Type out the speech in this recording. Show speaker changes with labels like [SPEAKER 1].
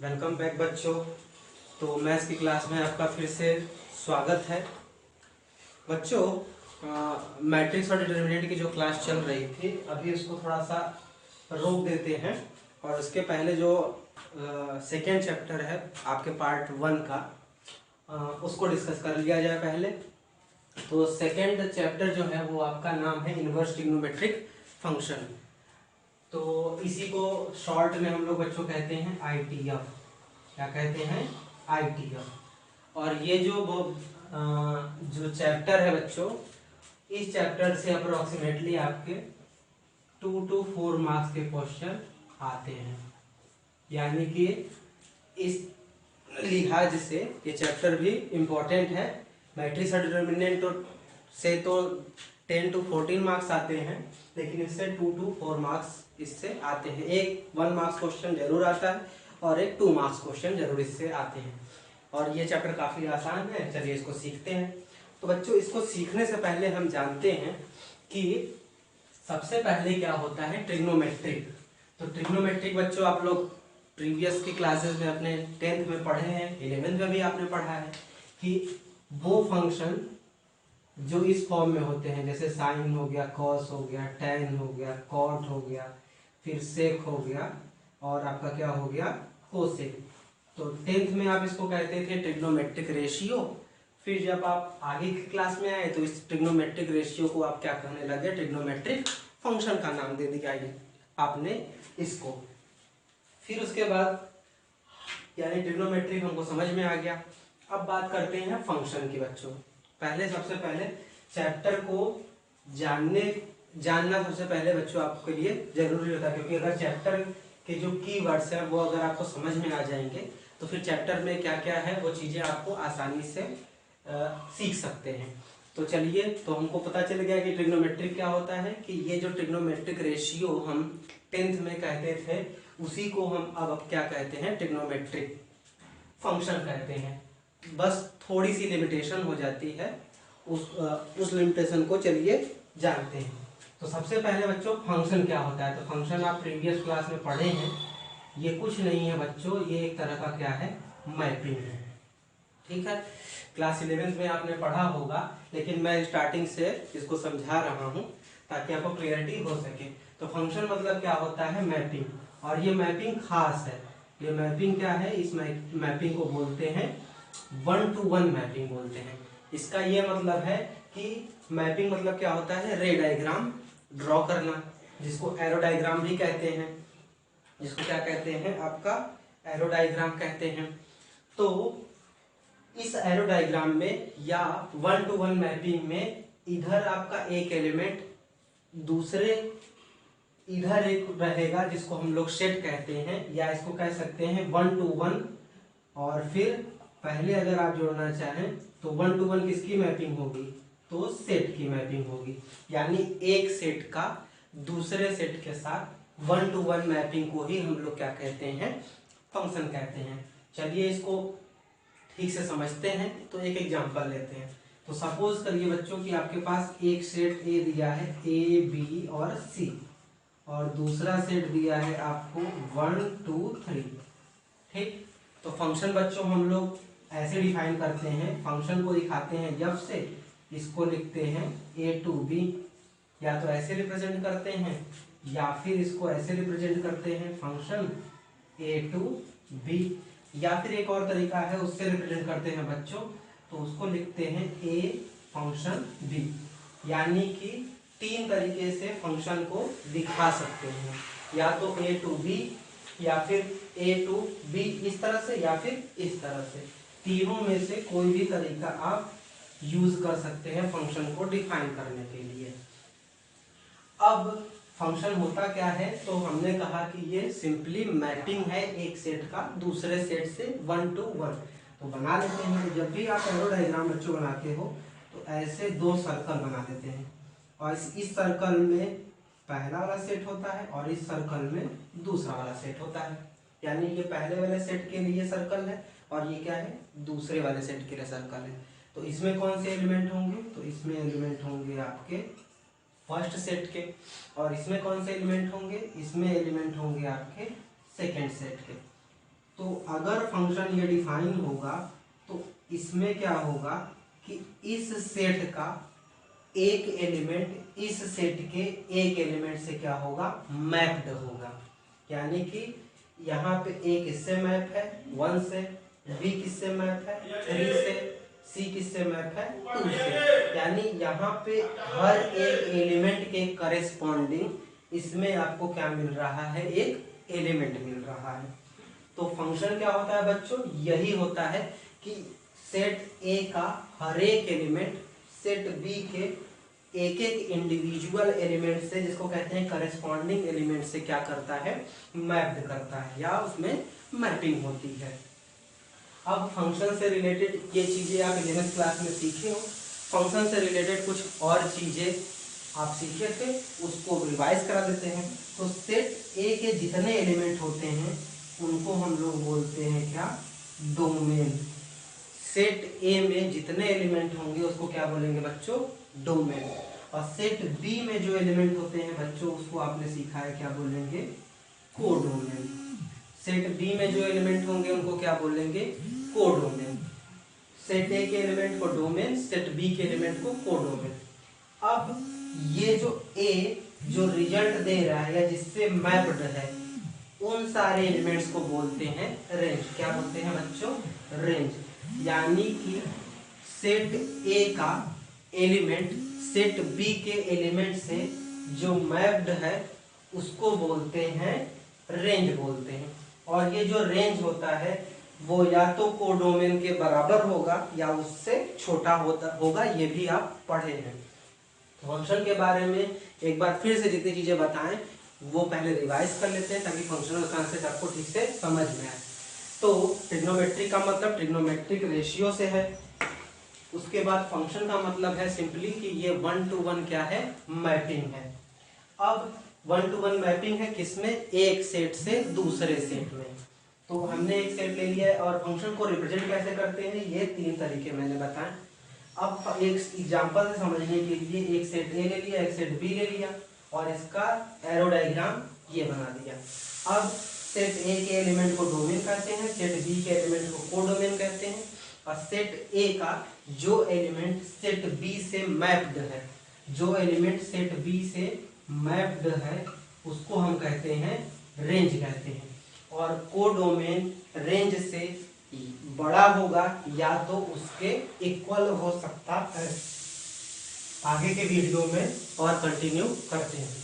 [SPEAKER 1] Welcome back बच्चों। तो maths की क्लास में आपका फिर से स्वागत है बच्चों। मैट्रिक्स और डिटर्मिनेंट की जो क्लास चल रही थी अभी उसको थोड़ा सा रोक देते हैं और उसके पहले जो सेकेंड चैप्टर है आपके पार्ट 1 का उसको डिस्कस कर लिया जाए पहले। तो सेकेंड चैप्टर जो है वो आपका नाम है इनवर्स ट्रिग्नोमेट्रिक फंक्शन। तो इसी को शॉर्ट में हम लोग बच्चों कहते हैं ITF। क्या कहते हैं? ITF। और ये जो चैप्टर है बच्चों, इस चैप्टर से अप्रोक्सीमेटली आपके 2 to 4 मार्क्स के क्वेश्चन आते हैं। यानी कि इस लिहाज से ये चैप्टर भी इम्पोर्टेंट है। मैट्रिक्स और डिटर्मिनेंट से तो 10 to 14 मार्क्स आते हैं, लेकिन इससे 2 to 4 मार्क्स इससे आते हैं। एक 1 मार्क्स क्वेश्चन जरूर आता है और एक 2 मार्क्स क्वेश्चन जरूर इससे आते हैं। और ये चैप्टर काफ़ी आसान है, चलिए इसको सीखते हैं। तो बच्चों, इसको सीखने से पहले हम जानते हैं कि सबसे पहले क्या होता है ट्रिग्नोमेट्रिक। तो ट्रिग्नोमेट्रिक बच्चों आप लोग प्रीवियस की क्लासेस में अपने 10th में पढ़े हैं, 11th में भी आपने पढ़ा है कि वो फंक्शन जो इस फॉर्म में होते हैं, जैसे साइन हो गया, कॉस हो गया, टैन हो गया, कॉट हो गया, फिर सेक हो गया और आपका क्या हो गया, कोसेक। तो 10th में आप इसको कहते थे ट्रिग्नोमेट्रिक रेशियो। फिर जब आप आगे की क्लास में आए तो इस ट्रिग्नोमेट्रिक रेशियो को आप क्या कहने लगे, ट्रिग्नोमेट्रिक फंक्शन का नाम दे दिया आपने इसको। फिर उसके बाद यानी ट्रिग्नोमेट्रिक हमको समझ में आ गया। अब बात करते हैं फंक्शन की बच्चों। सबसे पहले चैप्टर को जानना सबसे पहले बच्चों आपके लिए जरूरी होता है, क्योंकि अगर चैप्टर के जो कीवर्ड्स हैं वो अगर आपको समझ में आ जाएंगे तो फिर चैप्टर में क्या क्या है वो चीज़ें आपको आसानी से सीख सकते हैं। तो चलिए, तो हमको पता चल गया कि ट्रिग्नोमेट्रिक क्या होता है, कि ये जो ट्रिग्नोमेट्रिक रेशियो हम 10th में कहते थे उसी को हम अब क्या कहते हैं, ट्रिग्नोमेट्रिक फंक्शन कहते हैं। बस थोड़ी सी लिमिटेशन हो जाती है, उस लिमिटेशन को चलिए जानते हैं। तो सबसे पहले बच्चों फंक्शन क्या होता है, तो फंक्शन आप प्रीवियस क्लास में पढ़े हैं। ये कुछ नहीं है बच्चों, ये एक तरह का क्या है, मैपिंग है। ठीक है, क्लास 11th में आपने पढ़ा होगा, लेकिन मैं स्टार्टिंग से इसको समझा रहा हूँ ताकि आपको क्लियरिटी हो सके। तो फंक्शन मतलब क्या होता है, मैपिंग। और ये मैपिंग खास है। ये मैपिंग क्या है, इस मैपिंग को बोलते हैं 1 to 1 मैपिंग बोलते हैं। इसका ये मतलब है कि मैपिंग मतलब क्या होता है, रे डायग्राम ड्रॉ करना, जिसको एरो डायग्राम भी कहते हैं, जिसको क्या कहते हैं, आपका एरो डायग्राम कहते हैं। तो इस एरो डायग्राम में या 1 to 1 मैपिंग में इधर आपका एक एलिमेंट दूसरे इधर एक रहेगा जिसको हम लोग सेट कहते हैं, या इसको कह सकते हैं 1 to 1। और फिर पहले अगर आप जोड़ना चाहें तो 1 to 1 किसकी मैपिंग होगी, तो सेट की मैपिंग होगी। यानी एक सेट का दूसरे सेट के साथ 1 to 1 मैपिंग को ही हम लोग क्या कहते हैं, फंक्शन कहते हैं। चलिए इसको ठीक से समझते हैं। तो एक एग्जांपल लेते हैं। तो सपोज करिए बच्चों कि आपके पास एक सेट ए दिया है, ए बी और सी, और दूसरा सेट दिया है आपको 1 2 3। ठीक, तो फंक्शन बच्चों हम लोग ऐसे डिफाइन करते हैं, फंक्शन को दिखाते हैं जब से इसको लिखते हैं a to b, या तो ऐसे रिप्रेजेंट करते हैं या फिर इसको ऐसे रिप्रेजेंट करते हैं, फंक्शन a to b। या फिर एक और तरीका है, उससे रिप्रेजेंट करते हैं बच्चों, तो उसको लिखते हैं a फंक्शन b। यानी कि 3 तरीके से फंक्शन को दिखा सकते हैं, या तो a to b, या फिर a to b इस तरह से, या फिर इस तरह से। तीनों में से कोई भी तरीका आप यूज कर सकते हैं फंक्शन को डिफाइन करने के लिए। अब फंक्शन होता क्या है, तो हमने कहा कि ये सिंपली मैपिंग है एक सेट का दूसरे सेट से 1 to 1। तो बना लेते हैं। जब भी आप एरो डायग्राम बच्चों बनाते हो तो ऐसे 2 सर्कल बना देते हैं, और इस सर्कल में पहला वाला सेट होता है और इस सर्कल में दूसरा वाला सेट होता है। यानी ये पहले वाले सेट के लिए सर्कल है और ये क्या है, दूसरे वाले सेट के लिए सर्कल है। तो इसमें कौन से एलिमेंट होंगे, तो इसमें एलिमेंट होंगे आपके फर्स्ट सेट के, और इसमें कौन से एलिमेंट होंगे, इसमें एलिमेंट होंगे आपके सेकंड सेट के। तो अगर फंक्शन ये डिफाइन होगा तो इसमें क्या होगा कि इस सेट का एक एलिमेंट इस सेट के एक एलिमेंट से क्या होगा, मैप्ड होगा। यानी कि यहाँ पे ए किससे मैप है, 1 से, बी किससे मैप है, 3 से, सी किससे मैप है, 2 से। यानी यहाँ पे हर एक एलिमेंट के करेस्पॉन्डिंग इसमें आपको क्या मिल रहा है, एक एलिमेंट मिल रहा है। तो फंक्शन क्या होता है बच्चों, यही होता है कि सेट ए का हर एक एलिमेंट सेट बी के एक एक इंडिविजुअल एलिमेंट से, जिसको कहते हैं करेस्पॉन्डिंग एलिमेंट से, क्या करता है, मैप्ड करता है या उसमें मैपिंग होती है। अब फंक्शन से रिलेटेड ये चीजें आप 11th क्लास में सीखे हो। फंक्शन से रिलेटेड कुछ और चीजें आप सीखे थे, उसको रिवाइज करा देते हैं। तो सेट ए के जितने एलिमेंट होते हैं उनको हम लोग बोलते हैं क्या, डोमेन। सेट ए में जितने एलिमेंट होंगे उसको क्या बोलेंगे बच्चों, डोमेन। और सेट बी में जो एलिमेंट होते हैं बच्चों उसको आपने सीखा है, क्या बोलेंगे, कोडोमेन। सेट बी में जो एलिमेंट होंगे उनको क्या बोलेंगे, कोडोमेन। सेट ए के एलिमेंट को डोमेन, सेट बी के एलिमेंट को कोडोमेन। अब ये जो ए जो रिजल्ट दे रहा है या जिससे मैप्ड है, उन सारे एलिमेंट्स को बोलते हैं रेंज। क्या बोलते हैं बच्चों, रेंज। यानी कि सेट ए का एलिमेंट सेट बी के एलिमेंट से जो मैप्ड है उसको बोलते हैं रेंज बोलते हैं। और ये जो रेंज होता है वो या तो कोडोमेन के बराबर होगा या उससे छोटा होगा, ये भी आप पढ़े हैं। फंक्शन के बारे में एक बार फिर से जितनी चीजें बताएं वो पहले रिवाइज कर लेते हैं ताकि फंक्शनल कॉन्सेप्ट आपको ठीक से समझ में आए। तो ट्रिग्नोमेट्री का मतलब ट्रिग्नोमेट्रिक रेशियो से है। उसके बाद फंक्शन का मतलब है सिंपली कि ये 1 to 1 क्या है, मैपिंग है। अब 1 to 1 मैपिंग है किसमें, एक सेट से दूसरे सेट में। तो हमने एक सेट ले लिया है और फंक्शन को रिप्रेजेंट कैसे करते हैं, ये 3 तरीके मैंने बताए। अब एक एग्जांपल से समझने के लिए एक सेट ए ले लिया, एक सेट बी ले लिया और इसका एरो डायग्राम ये बना दिया। अब सेट ए के एलिमेंट को डोमेन कहते हैं, सेट बी के एलिमेंट को कोडोमेन कहते हैं। और सेट ए का जो एलिमेंट सेट बी से मैप्ड है, जो एलिमेंट सेट बी से मैप्ड है उसको हम कहते हैं रेंज कहते हैं। और कोडोमेन रेंज से बड़ा होगा या तो उसके इक्वल हो सकता है। आगे के वीडियो में और कंटिन्यू करते हैं।